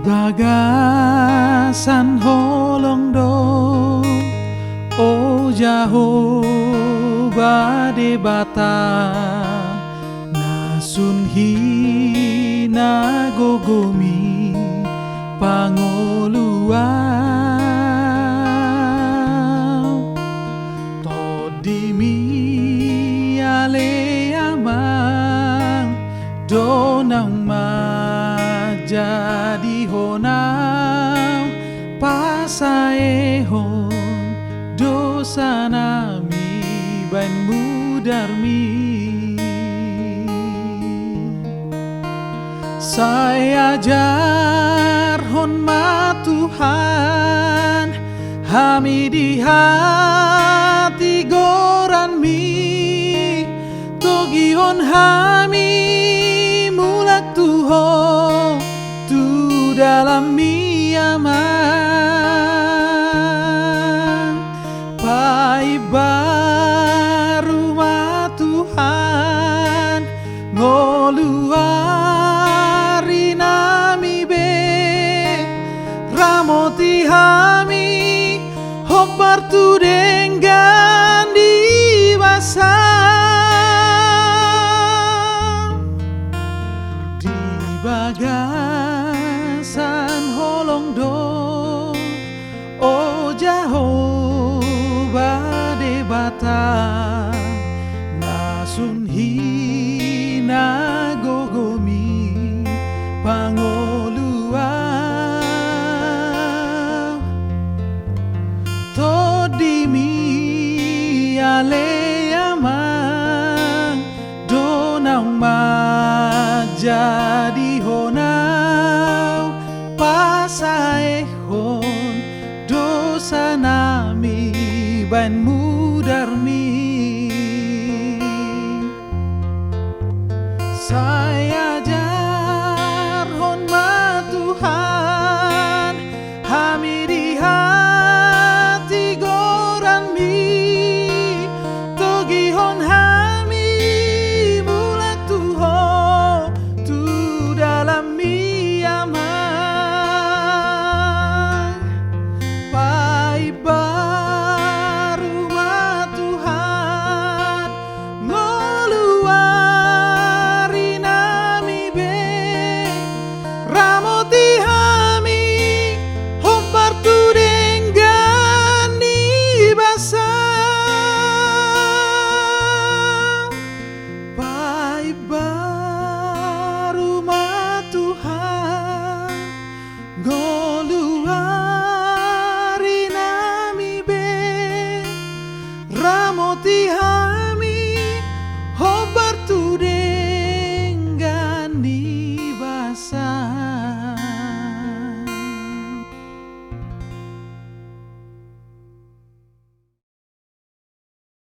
bagasan holong do o Jehovah de bata nasun hina gogomi pangoluan todimi ale amang donang jadi honam pasaehon dosa nami ban mudarmi saya ajar honmat Tuhan hami di hati goranmi togi hon hami mulak Tuhan tu dalam miamang pai baru ma Tuhan ngoluari nami be ramoti hami hobar tu dengan di basa di bagasan holong do o Jehovah de bata nasun hina gogomi pangolua todimi ale amang donang jadi honau pasaehon dosa nami ban mudarmi saya ajar honmat Tuhan hami di hati goranmi togi hon hami mulak Tuhan tu dalam miamang pai baru ma Tuhan ngoluari nami be ramoti hami hobar tu dengan di basa pai